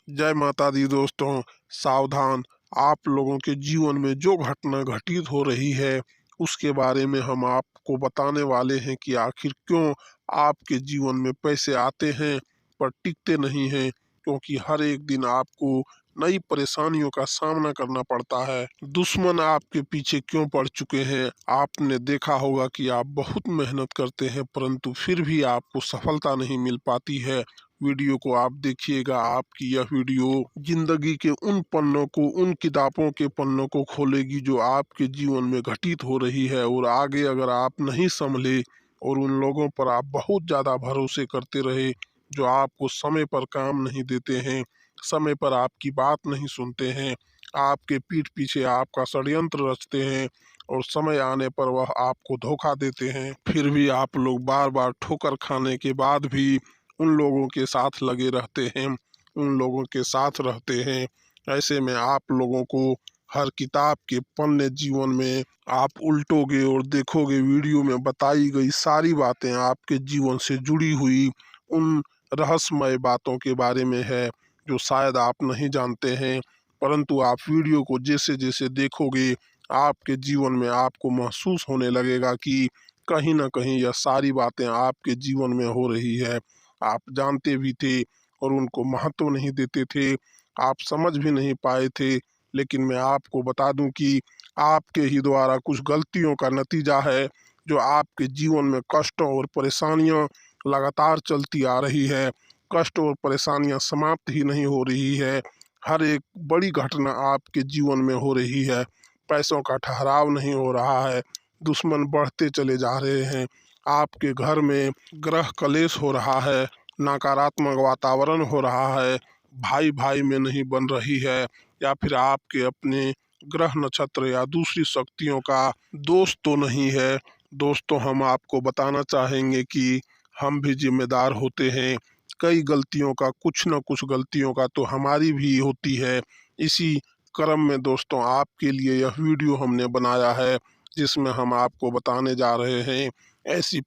जय माता दी दोस्तों। सावधान, आप लोगों के जीवन में जो घटना घटित हो रही है उसके बारे में हम आपको बताने वाले हैं कि आखिर क्यों आपके जीवन में पैसे आते हैं पर टिकते नहीं हैं। क्योंकि हर एक दिन आपको नई परेशानियों का सामना करना पड़ता है। दुश्मन आपके पीछे क्यों पड़ चुके हैं? आपने देखा होगा कि आप बहुत मेहनत करते हैं परंतु फिर भी आपको सफलता नहीं मिल पाती है। वीडियो को आप देखिएगा, आपकी यह वीडियो जिंदगी के उन पन्नों को, उन किताबों के पन्नों को खोलेगी जो आपके जीवन में घटित हो रही है। और आगे अगर आप नहीं संभले और उन लोगों पर आप बहुत ज़्यादा भरोसे करते रहे जो आपको समय पर काम नहीं देते हैं, समय पर आपकी बात नहीं सुनते हैं, आपके पीठ पीछे आपका षड्यंत्र रचते हैं और समय आने पर वह आपको धोखा देते हैं, फिर भी आप लोग बार बार ठोकर खाने के बाद भी उन लोगों के साथ लगे रहते हैं, उन लोगों के साथ रहते हैं। ऐसे में आप लोगों को हर किताब के पन्ने जीवन में आप उल्टोगे और देखोगे, वीडियो में बताई गई सारी बातें आपके जीवन से जुड़ी हुई उन रहस्यमय बातों के बारे में है जो शायद आप नहीं जानते हैं। परंतु आप वीडियो को जैसे जैसे देखोगे आपके जीवन में आपको महसूस होने लगेगा कि कहीं ना कहीं यह सारी बातें आपके जीवन में हो रही है। आप जानते भी थे और उनको महत्व नहीं देते थे, आप समझ भी नहीं पाए थे। लेकिन मैं आपको बता दूं कि आपके ही द्वारा कुछ गलतियों का नतीजा है जो आपके जीवन में कष्टों और परेशानियां लगातार चलती आ रही है। कष्ट और परेशानियां समाप्त ही नहीं हो रही है। हर एक बड़ी घटना आपके जीवन में हो रही है। पैसों का ठहराव नहीं हो रहा है, दुश्मन बढ़ते चले जा रहे हैं, आपके घर में ग्रह कलेश हो रहा है, नकारात्मक वातावरण हो रहा है, भाई भाई में नहीं बन रही है, या फिर आपके अपने ग्रह नक्षत्र या दूसरी शक्तियों का दोष तो नहीं है। दोस्तों, हम आपको बताना चाहेंगे कि हम भी जिम्मेदार होते हैं। कई गलतियों का, कुछ न कुछ गलतियों का तो हमारी भी होती है। इसी क्रम में दोस्तों आपके लिए यह वीडियो हमने बनाया है जिसमें हम आपको बताने जा रहे हैं ऐसी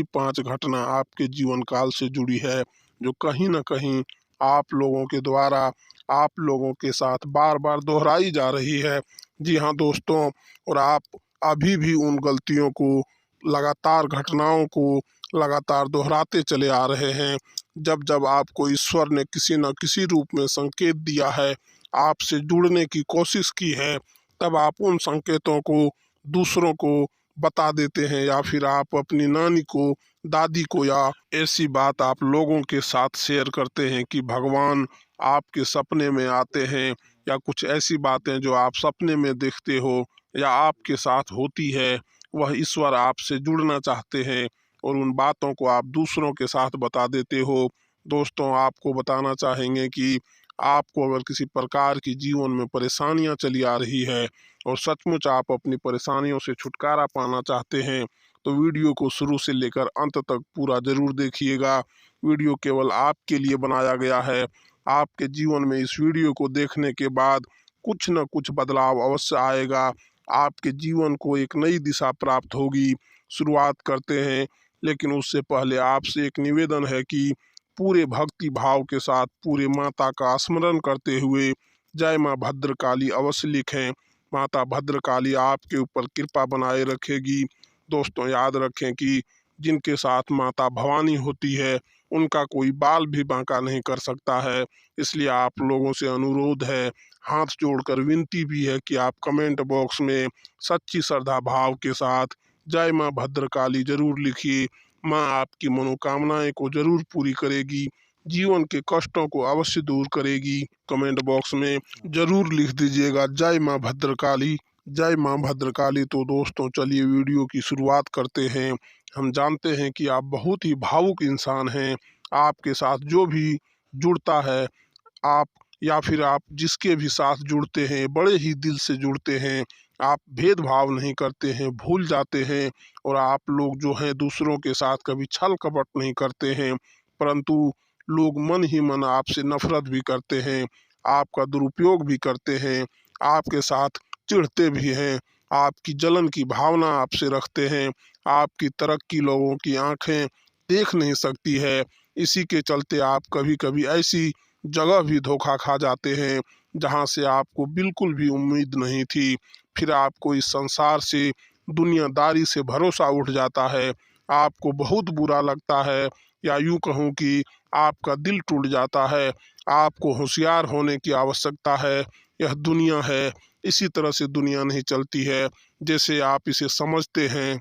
पांच घटना आपके जीवन काल से जुड़ी है जो कहीं ना कहीं आप लोगों के द्वारा आप लोगों के साथ बार बार दोहराई जा रही है। जी हाँ दोस्तों, और आप अभी भी उन गलतियों को, लगातार घटनाओं को लगातार दोहराते चले आ रहे हैं। जब जब आपको ईश्वर ने किसी न किसी रूप में संकेत दिया है, आपसे जुड़ने की कोशिश की है, तब आप उन संकेतों को दूसरों को बता देते हैं, या फिर आप अपनी नानी को, दादी को, या ऐसी बात आप लोगों के साथ शेयर करते हैं कि भगवान आपके सपने में आते हैं, या कुछ ऐसी बातें जो आप सपने में देखते हो या आपके साथ होती है, वह ईश्वर आपसे जुड़ना चाहते हैं और उन बातों को आप दूसरों के साथ बता देते हो। दोस्तों, आपको बताना चाहेंगे कि आपको अगर किसी प्रकार की जीवन में परेशानियां चली आ रही है और सचमुच आप अपनी परेशानियों से छुटकारा पाना चाहते हैं तो वीडियो को शुरू से लेकर अंत तक पूरा जरूर देखिएगा। वीडियो केवल आपके लिए बनाया गया है। आपके जीवन में इस वीडियो को देखने के बाद कुछ न कुछ बदलाव अवश्य आएगा। आपके जीवन को एक नई दिशा प्राप्त होगी। शुरुआत करते हैं, लेकिन उससे पहले आपसे एक निवेदन है कि पूरे भक्ति भाव के साथ पूरे माता का स्मरण करते हुए जय माँ भद्रकाली अवश्य लिखें। माता भद्रकाली आपके ऊपर कृपा बनाए रखेगी। दोस्तों, याद रखें कि जिनके साथ माता भवानी होती है उनका कोई बाल भी बांका नहीं कर सकता है। इसलिए आप लोगों से अनुरोध है, हाथ जोड़कर विनती भी है कि आप कमेंट बॉक्स में सच्ची श्रद्धा भाव के साथ जय माँ भद्रकाली जरूर लिखिए। माँ आपकी मनोकामनाएं को जरूर पूरी करेगी, जीवन के कष्टों को अवश्य दूर करेगी। कमेंट बॉक्स में जरूर लिख दीजिएगा जय माँ भद्रकाली, जय माँ भद्रकाली। तो दोस्तों, चलिए वीडियो की शुरुआत करते हैं। हम जानते हैं कि आप बहुत ही भावुक इंसान हैं। आपके साथ जो भी जुड़ता है, आप या फिर आप जिसके भी साथ जुड़ते हैं, बड़े ही दिल से जुड़ते हैं। आप भेदभाव नहीं करते हैं, भूल जाते हैं, और आप लोग जो हैं दूसरों के साथ कभी छल कपट नहीं करते हैं। परंतु लोग मन ही मन आपसे नफरत भी करते हैं, आपका दुरुपयोग भी करते हैं, आपके साथ चिढ़ते भी हैं, आपकी जलन की भावना आपसे रखते हैं। आपकी तरक्की लोगों की आंखें देख नहीं सकती है। इसी के चलते आप कभी कभी ऐसी जगह भी धोखा खा जाते हैं जहाँ से आपको बिल्कुल भी उम्मीद नहीं थी। फिर आपको इस संसार से, दुनियादारी से भरोसा उठ जाता है। आपको बहुत बुरा लगता है, या यूँ कहूँ कि आपका दिल टूट जाता है। आपको होशियार होने की आवश्यकता है। यह दुनिया है, इसी तरह से दुनिया नहीं चलती है जैसे आप इसे समझते हैं।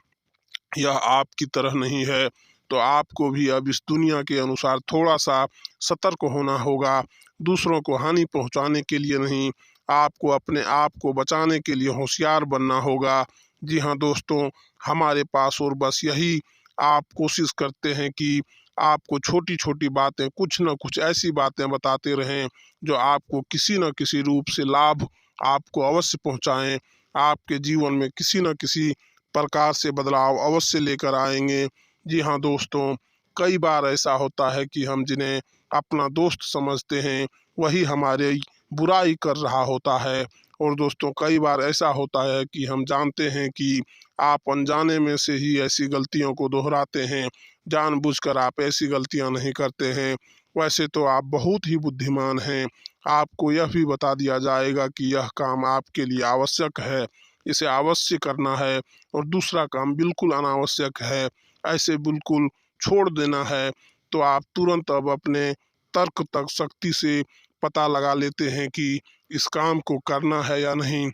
यह आपकी तरह नहीं है। तो आपको भी अब इस दुनिया के अनुसार थोड़ा सा सतर्क होना होगा। दूसरों को हानि पहुंचाने के लिए नहीं, आपको अपने आप को बचाने के लिए होशियार बनना होगा। जी हाँ दोस्तों, हमारे पास और बस यही आप कोशिश करते हैं कि आपको छोटी छोटी बातें, कुछ न कुछ ऐसी बातें बताते रहें जो आपको किसी न किसी रूप से लाभ आपको अवश्य पहुंचाएं। आपके जीवन में किसी न किसी प्रकार से बदलाव अवश्य लेकर आएंगे। जी हाँ दोस्तों, कई बार ऐसा होता है कि हम जिन्हें अपना दोस्त समझते हैं वही हमारे बुराई कर रहा होता है। और दोस्तों, कई बार ऐसा होता है कि हम जानते हैं कि आप अनजाने में से ही ऐसी गलतियों को दोहराते हैं। जानबूझकर आप ऐसी गलतियां नहीं करते हैं। वैसे तो आप बहुत ही बुद्धिमान हैं। आपको यह भी बता दिया जाएगा कि यह काम आपके लिए आवश्यक है, इसे अवश्य करना है, और दूसरा काम बिल्कुल अनावश्यक है, ऐसे बिल्कुल छोड़ देना है। तो आप तुरंत अब अपने तर्क तक शक्ति से पता लगा लेते हैं कि इस काम को करना है या नहीं।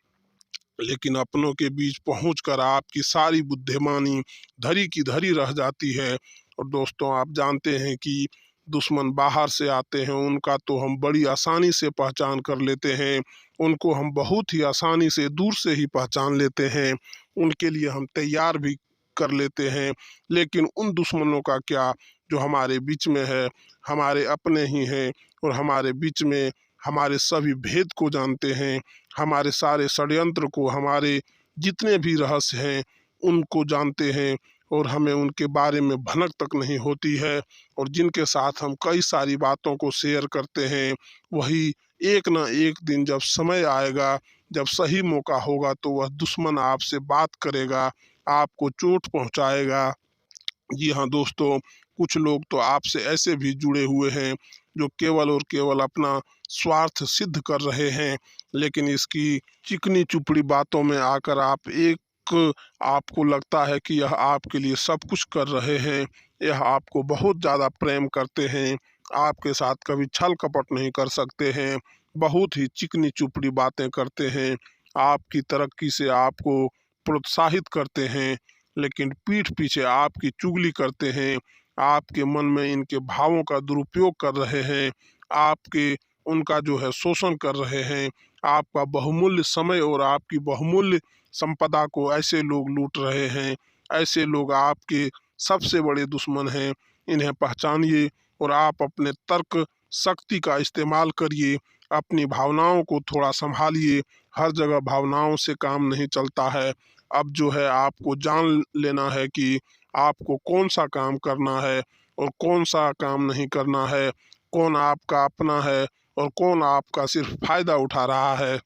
लेकिन अपनों के बीच पहुंचकर आपकी सारी बुद्धिमानी धरी की धरी रह जाती है। और दोस्तों, आप जानते हैं कि दुश्मन बाहर से आते हैं, उनका तो हम बड़ी आसानी से पहचान कर लेते हैं। उनको हम बहुत ही आसानी से दूर से ही पहचान लेते हैं। उनके लिए हम तैयार भी कर लेते हैं। लेकिन उन दुश्मनों का क्या जो हमारे बीच में है, हमारे अपने ही हैं, और हमारे बीच में हमारे सभी भेद को जानते हैं, हमारे सारे षड्यंत्र को, हमारे जितने भी रहस्य हैं उनको जानते हैं, और हमें उनके बारे में भनक तक नहीं होती है। और जिनके साथ हम कई सारी बातों को शेयर करते हैं, वही एक ना एक दिन जब समय आएगा, जब सही मौका होगा, तो वह दुश्मन आपसे बात करेगा, आपको चोट पहुंचाएगा। जी हाँ दोस्तों, कुछ लोग तो आपसे ऐसे भी जुड़े हुए हैं जो केवल और केवल अपना स्वार्थ सिद्ध कर रहे हैं। लेकिन इसकी चिकनी चुपड़ी बातों में आकर आपको लगता है कि यह आपके लिए सब कुछ कर रहे हैं, यह आपको बहुत ज़्यादा प्रेम करते हैं, आपके साथ कभी छल कपट नहीं कर सकते हैं, बहुत ही चिकनी चुपड़ी बातें करते हैं, आपकी तरक्की से आपको प्रोत्साहित करते हैं, लेकिन पीठ पीछे आपकी चुगली करते हैं, आपके मन में इनके भावों का दुरुपयोग कर रहे हैं, आपके उनका जो है शोषण कर रहे हैं, आपका बहुमूल्य समय और आपकी बहुमूल्य संपदा को ऐसे लोग लूट रहे हैं। ऐसे लोग आपके सबसे बड़े दुश्मन हैं। इन्हें पहचानिए और आप अपने तर्क शक्ति का इस्तेमाल करिए। अपनी भावनाओं को थोड़ा संभालिए। हर जगह भावनाओं से काम नहीं चलता है। अब जो है आपको जान लेना है कि आपको कौन सा काम करना है और कौन सा काम नहीं करना है, कौन आपका अपना है और कौन आपका सिर्फ फायदा उठा रहा है।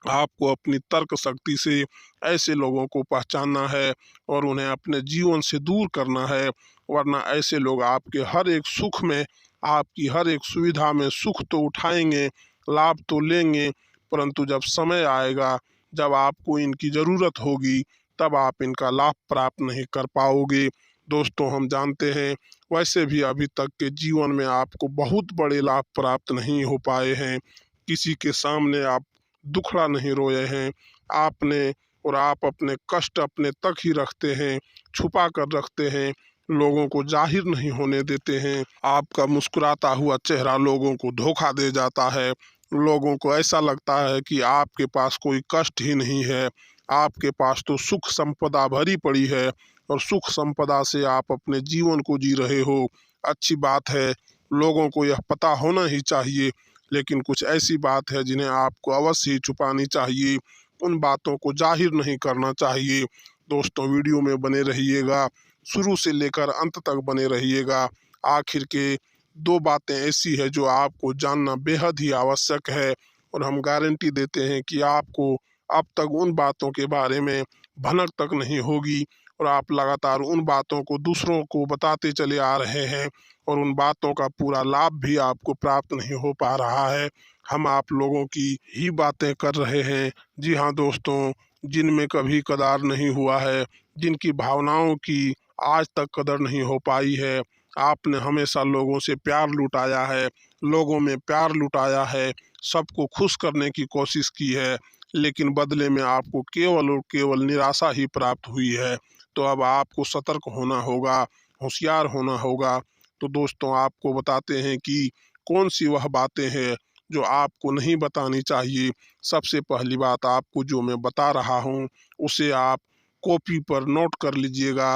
आपको अपनी तर्क शक्ति से ऐसे लोगों को पहचानना है और उन्हें अपने जीवन से दूर करना है, वरना ऐसे लोग आपके हर एक सुख में, आपकी हर एक सुविधा में सुख तो उठाएंगे, लाभ तो लेंगे, परंतु जब समय आएगा, जब आपको इनकी ज़रूरत होगी, तब आप इनका लाभ प्राप्त नहीं कर पाओगे। दोस्तों, हम जानते हैं वैसे भी अभी तक के जीवन में आपको बहुत बड़े लाभ प्राप्त नहीं हो पाए हैं। किसी के सामने आप दुखड़ा नहीं रोए हैं आपने, और आप अपने कष्ट अपने तक ही रखते हैं, छुपा कर रखते हैं, लोगों को जाहिर नहीं होने देते हैं। आपका मुस्कुराता हुआ चेहरा लोगों को धोखा दे जाता है। लोगों को ऐसा लगता है कि आपके पास कोई कष्ट ही नहीं है, आपके पास तो सुख संपदा भरी पड़ी है, और सुख संपदा से आप अपने जीवन को जी रहे हो। अच्छी बात है, लोगों को यह पता होना ही चाहिए। लेकिन कुछ ऐसी बात है जिन्हें आपको अवश्य ही छुपानी चाहिए, उन बातों को जाहिर नहीं करना चाहिए। दोस्तों, वीडियो में बने रहिएगा, शुरू से लेकर अंत तक बने रहिएगा। आखिर के दो बातें ऐसी है जो आपको जानना बेहद ही आवश्यक है, और हम गारंटी देते हैं कि आपको अब तक उन बातों के बारे में भनक तक नहीं होगी, और आप लगातार उन बातों को दूसरों को बताते चले आ रहे हैं और उन बातों का पूरा लाभ भी आपको प्राप्त नहीं हो पा रहा है। हम आप लोगों की ही बातें कर रहे हैं। जी हाँ दोस्तों, जिनमें कभी कदार नहीं हुआ है, जिनकी भावनाओं की आज तक कदर नहीं हो पाई है। आपने हमेशा लोगों से प्यार लुटाया है, लोगों में प्यार लुटाया है, सबको खुश करने की कोशिश की है, लेकिन बदले में आपको केवल और केवल निराशा ही प्राप्त हुई है। तो अब आपको सतर्क होना होगा, होशियार होना होगा। तो दोस्तों, आपको बताते हैं कि कौन सी वह बातें हैं जो आपको नहीं बतानी चाहिए। सबसे पहली बात आपको जो मैं बता रहा हूँ उसे आप कॉपी पर नोट कर लीजिएगा,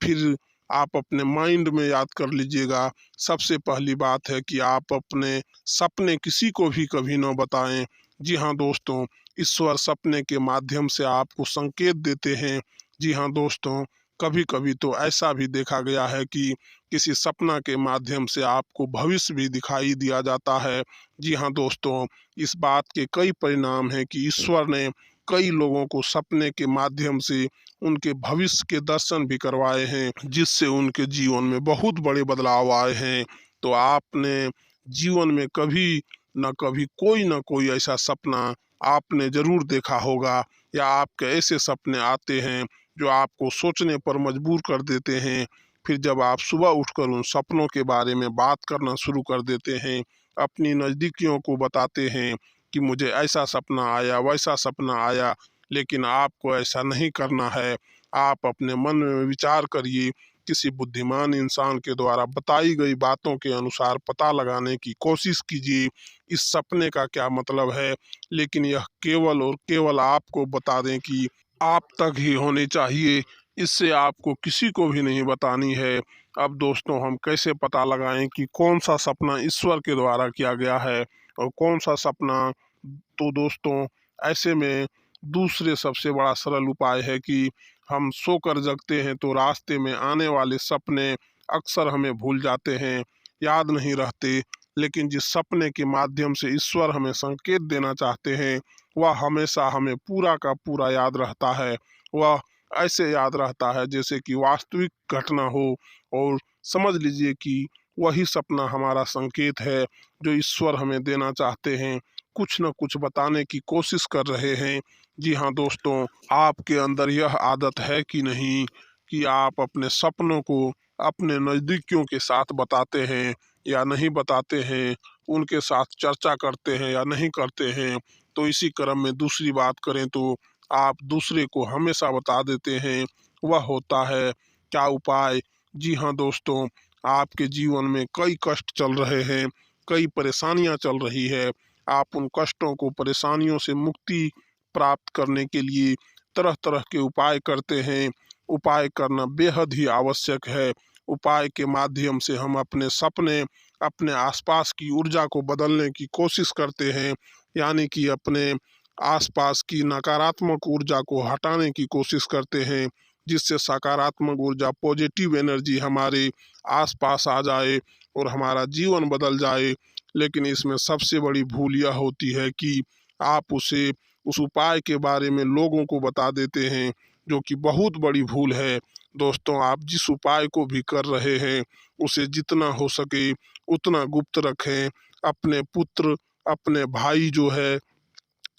फिर आप अपने माइंड में याद कर लीजिएगा। सबसे पहली बात है कि आप अपने सपने किसी को भी कभी न बताएं। जी हाँ दोस्तों, ईश्वर सपने के माध्यम से आपको संकेत देते हैं। जी हाँ दोस्तों, कभी कभी तो ऐसा भी देखा गया है कि किसी सपना के माध्यम से आपको भविष्य भी दिखाई दिया जाता है। जी हाँ दोस्तों, इस बात के कई परिणाम हैं कि ईश्वर ने कई लोगों को सपने के माध्यम से उनके भविष्य के दर्शन भी करवाए हैं, जिससे उनके जीवन में बहुत बड़े बदलाव आए हैं। तो आपने जीवन में कभी न कभी कोई न कोई ऐसा सपना आपने जरूर देखा होगा, या आपके ऐसे सपने आते हैं जो आपको सोचने पर मजबूर कर देते हैं। फिर जब आप सुबह उठकर उन सपनों के बारे में बात करना शुरू कर देते हैं, अपनी नज़दीकियों को बताते हैं कि मुझे ऐसा सपना आया, वैसा सपना आया, लेकिन आपको ऐसा नहीं करना है। आप अपने मन में विचार करिए, किसी बुद्धिमान इंसान के द्वारा बताई गई बातों के अनुसार पता लगाने की कोशिश कीजिए इस सपने का क्या मतलब है। लेकिन यह केवल और केवल आपको बता दें कि आप तक ही होनी चाहिए, इससे आपको किसी को भी नहीं बतानी है। अब दोस्तों, हम कैसे पता लगाएं कि कौन सा सपना ईश्वर के द्वारा किया गया है और कौन सा सपना। तो दोस्तों, ऐसे में दूसरे सबसे बड़ा सरल उपाय है कि हम सोकर जगते हैं तो रास्ते में आने वाले सपने अक्सर हमें भूल जाते हैं, याद नहीं रहते। लेकिन जिस सपने के माध्यम से ईश्वर हमें संकेत देना चाहते हैं वह हमेशा हमें पूरा का पूरा याद रहता है। वह ऐसे याद रहता है जैसे कि वास्तविक घटना हो, और समझ लीजिए कि वही सपना हमारा संकेत है जो ईश्वर हमें देना चाहते हैं, कुछ न कुछ बताने की कोशिश कर रहे हैं। जी हाँ दोस्तों, आपके अंदर यह आदत है कि नहीं कि आप अपने सपनों को अपने नज़दीकियों के साथ बताते हैं या नहीं बताते हैं, उनके साथ चर्चा करते हैं या नहीं करते हैं। तो इसी क्रम में दूसरी बात करें तो आप दूसरे को हमेशा बता देते हैं, वह होता है क्या उपाय। जी हाँ दोस्तों, आपके जीवन में कई कष्ट चल रहे हैं, कई परेशानियां चल रही है। आप उन कष्टों को, परेशानियों से मुक्ति प्राप्त करने के लिए तरह तरह के उपाय करते हैं। उपाय करना बेहद ही आवश्यक है। उपाय के माध्यम से हम अपने सपने, अपने आसपास की ऊर्जा को बदलने की कोशिश करते हैं, यानी कि अपने आसपास की नकारात्मक ऊर्जा को हटाने की कोशिश करते हैं, जिससे सकारात्मक ऊर्जा, पॉजिटिव एनर्जी हमारे आसपास आ जाए और हमारा जीवन बदल जाए। लेकिन इसमें सबसे बड़ी भूल यह होती है कि आप उस उपाय के बारे में लोगों को बता देते हैं, जो कि बहुत बड़ी भूल है। दोस्तों, आप जिस उपाय को भी कर रहे हैं उसे जितना हो सके उतना गुप्त रखें। अपने पुत्र, अपने भाई जो है,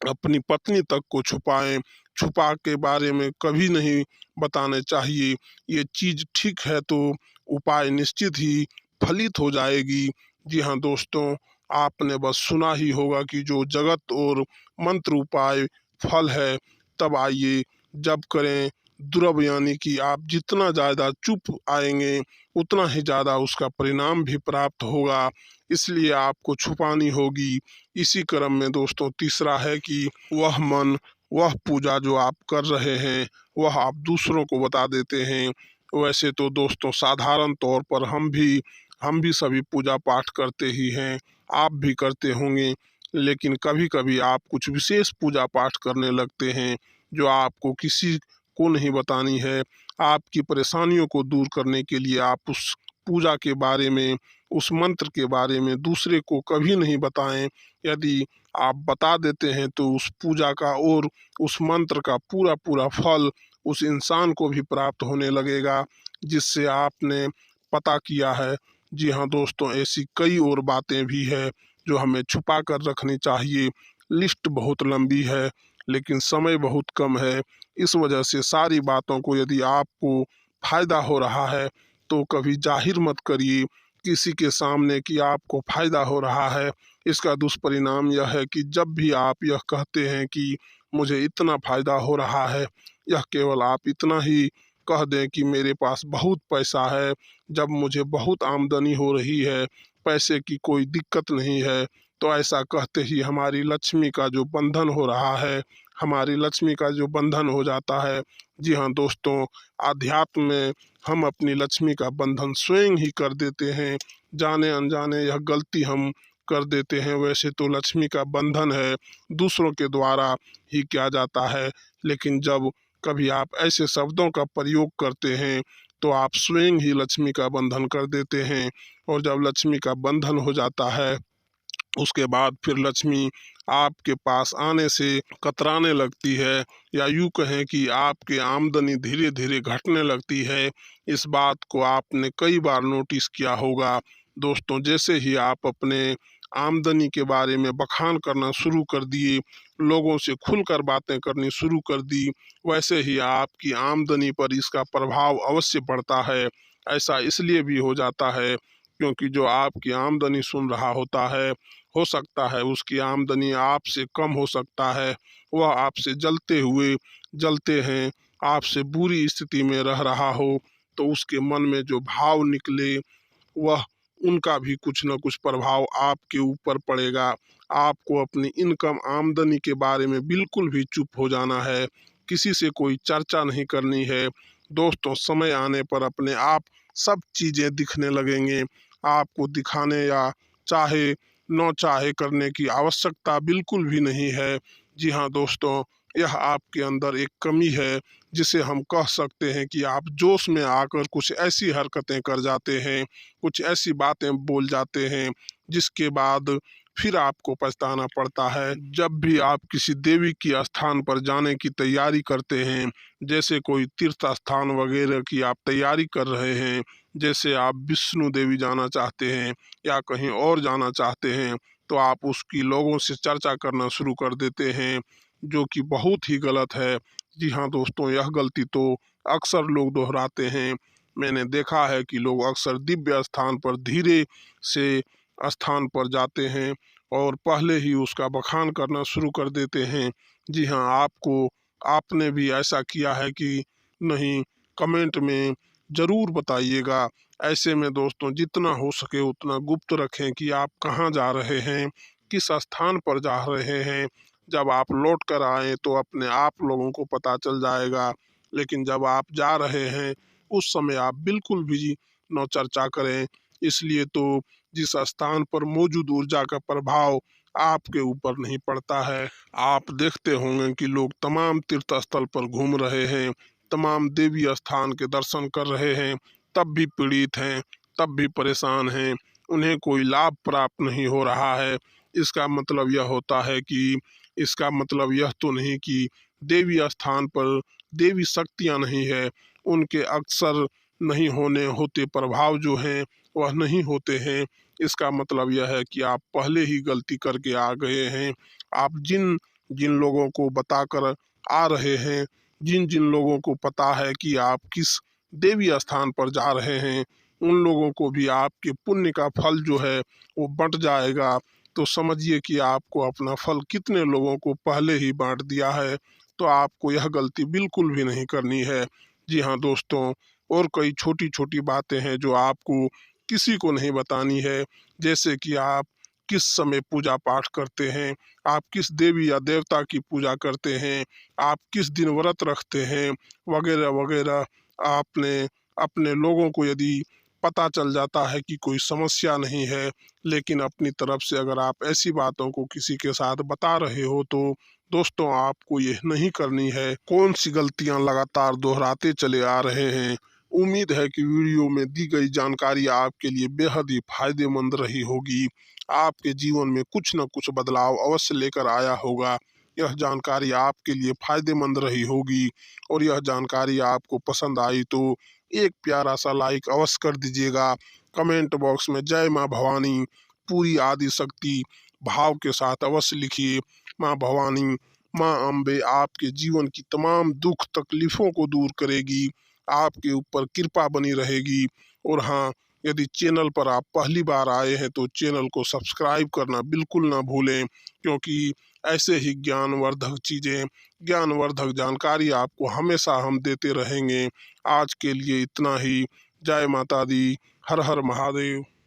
अपनी पत्नी तक को छुपाएं। छुपा के बारे में कभी नहीं बताने चाहिए। ये चीज़ ठीक है तो उपाय निश्चित ही फलित हो जाएगी। जी हाँ दोस्तों, आपने बस सुना ही होगा कि जो जगत और मंत्र उपाय फल है तब आइए जब करें दुर्लभ, यानी कि आप जितना ज़्यादा चुप आएंगे उतना ही ज़्यादा उसका परिणाम भी प्राप्त होगा, इसलिए आपको छुपानी होगी। इसी क्रम में दोस्तों, तीसरा है कि वह मन, वह पूजा जो आप कर रहे हैं वह आप दूसरों को बता देते हैं। वैसे तो दोस्तों, साधारण तौर पर हम भी सभी पूजा पाठ करते ही हैं, आप भी करते होंगे। लेकिन कभी कभी आप कुछ विशेष पूजा पाठ करने लगते हैं जो आपको किसी को नहीं बतानी है। आपकी परेशानियों को दूर करने के लिए आप उस पूजा के बारे में, उस मंत्र के बारे में दूसरे को कभी नहीं बताएं। यदि आप बता देते हैं तो उस पूजा का और उस मंत्र का पूरा पूरा फल उस इंसान को भी प्राप्त होने लगेगा जिससे आपने पता किया है। जी हाँ दोस्तों, ऐसी कई और बातें भी है जो हमें छुपा कर रखनी चाहिए। लिस्ट बहुत लंबी है लेकिन समय बहुत कम है। इस वजह से सारी बातों को यदि आपको फायदा हो रहा है तो कभी जाहिर मत करिए किसी के सामने कि आपको फायदा हो रहा है। इसका दुष्परिणाम यह है कि जब भी आप यह कहते हैं कि मुझे इतना फायदा हो रहा है, यह केवल आप इतना ही कह दें कि मेरे पास बहुत पैसा है, जब मुझे बहुत आमदनी हो रही है, पैसे की कोई दिक्कत नहीं है, तो ऐसा कहते ही हमारी लक्ष्मी का जो बंधन हो रहा है, हमारी लक्ष्मी का जो बंधन हो जाता है। जी हाँ दोस्तों, आध्यात्म में हम अपनी लक्ष्मी का बंधन स्वयं ही कर देते हैं। जाने अनजाने यह गलती हम कर देते हैं। वैसे तो लक्ष्मी का बंधन है दूसरों के द्वारा ही किया जाता है, लेकिन जब कभी आप ऐसे शब्दों का प्रयोग करते हैं तो आप स्वयं ही लक्ष्मी का बंधन कर देते हैं। और जब लक्ष्मी का बंधन हो जाता है उसके बाद फिर लक्ष्मी आपके पास आने से कतराने लगती है, या यूँ कहें कि आपकी आमदनी धीरे धीरे घटने लगती है। इस बात को आपने कई बार नोटिस किया होगा दोस्तों। जैसे ही आप अपने आमदनी के बारे में बखान करना शुरू कर दिए, लोगों से खुलकर बातें करनी शुरू कर दी, वैसे ही आपकी आमदनी पर इसका प्रभाव अवश्य पड़ता है। ऐसा इसलिए भी हो जाता है क्योंकि जो आपकी आमदनी सुन रहा होता है, हो सकता है उसकी आमदनी आपसे कम हो सकता है। वह आपसे जलते हैं, आपसे बुरी स्थिति में रह रहा हो, तो उसके मन में जो भाव निकले वह उनका भी कुछ न कुछ प्रभाव आपके ऊपर पड़ेगा। आपको अपनी इनकम आमदनी के बारे में बिल्कुल भी चुप हो जाना है, किसी से कोई चर्चा नहीं करनी है। दोस्तों, समय आने पर अपने आप सब चीज़ें दिखने लगेंगे। आपको दिखाने या चाहे न चाहे करने की आवश्यकता बिल्कुल भी नहीं है। जी हाँ दोस्तों, यह आपके अंदर एक कमी है जिसे हम कह सकते हैं कि आप जोश में आकर कुछ ऐसी हरकतें कर जाते हैं, कुछ ऐसी बातें बोल जाते हैं जिसके बाद फिर आपको पछताना पड़ता है। जब भी आप किसी देवी की स्थान पर जाने की तैयारी करते हैं, जैसे कोई तीर्थ स्थान वगैरह की आप तैयारी कर रहे हैं, जैसे आप विष्णु देवी जाना चाहते हैं या कहीं और जाना चाहते हैं, तो आप उसकी लोगों से चर्चा करना शुरू कर देते हैं, जो कि बहुत ही गलत है। जी हाँ दोस्तों, यह गलती तो अक्सर लोग दोहराते हैं। मैंने देखा है कि लोग अक्सर दिव्य स्थान पर धीरे से स्थान पर जाते हैं और पहले ही उसका बखान करना शुरू कर देते हैं। जी हाँ, आपने भी ऐसा किया है कि नहीं? कमेंट में ज़रूर बताइएगा। ऐसे में दोस्तों, जितना हो सके उतना गुप्त रखें कि आप कहाँ जा रहे हैं, किस स्थान पर जा रहे हैं। जब आप लौट कर आएँ तो अपने आप लोगों को पता चल जाएगा, लेकिन जब आप जा रहे हैं उस समय आप बिल्कुल भी न चर्चा करें। इसलिए तो जिस स्थान पर मौजूद ऊर्जा का प्रभाव आपके ऊपर नहीं पड़ता है। आप देखते होंगे कि लोग तमाम तीर्थ स्थल पर घूम रहे हैं, तमाम देवी स्थान के दर्शन कर रहे हैं, तब भी पीड़ित हैं, तब भी परेशान हैं, उन्हें कोई लाभ प्राप्त नहीं हो रहा है। इसका मतलब यह होता है कि इसका मतलब यह तो नहीं कि देवी स्थान पर देवी शक्तियाँ नहीं है, उनके अक्सर नहीं होने होते प्रभाव जो हैं वह नहीं होते हैं। इसका मतलब यह है कि आप पहले ही गलती करके आ गए हैं। आप जिन जिन लोगों को बताकर आ रहे हैं, जिन जिन लोगों को पता है कि आप किस देवी स्थान पर जा रहे हैं, उन लोगों को भी आपके पुण्य का फल जो है वो बंट जाएगा। तो समझिए कि आपको अपना फल कितने लोगों को पहले ही बांट दिया है। तो आपको यह गलती बिल्कुल भी नहीं करनी है। जी हाँ दोस्तों, और कई छोटी छोटी बातें हैं जो आपको किसी को नहीं बतानी है, जैसे कि आप किस समय पूजा पाठ करते हैं, आप किस देवी या देवता की पूजा करते हैं, आप किस दिन व्रत रखते हैं, वगैरह वगैरह। आपने अपने लोगों को यदि पता चल जाता है कि कोई समस्या नहीं है, लेकिन अपनी तरफ से अगर आप ऐसी बातों को किसी के साथ बता रहे हो तो दोस्तों आपको यह नहीं करनी है। कौन सी गलतियां लगातार दोहराते चले आ रहे हैं। उम्मीद है कि वीडियो में दी गई जानकारी आपके लिए बेहद ही फायदेमंद रही होगी। आपके जीवन में कुछ न कुछ बदलाव अवश्य लेकर आया होगा। यह जानकारी आपके लिए फायदेमंद रही होगी और यह जानकारी आपको पसंद आई तो एक प्यारा सा लाइक अवश्य कर दीजिएगा। कमेंट बॉक्स में जय माँ भवानी पूरी आदि शक्ति भाव के साथ अवश्य लिखिए। माँ भवानी, माँ अम्बे आपके जीवन की तमाम दुख तकलीफों को दूर करेगी, आपके ऊपर कृपा बनी रहेगी। और हाँ, यदि चैनल पर आप पहली बार आए हैं तो चैनल को सब्सक्राइब करना बिल्कुल ना भूलें, क्योंकि ऐसे ही ज्ञानवर्धक चीज़ें, ज्ञानवर्धक जानकारी आपको हमेशा हम देते रहेंगे। आज के लिए इतना ही। जय माता दी। हर हर महादेव।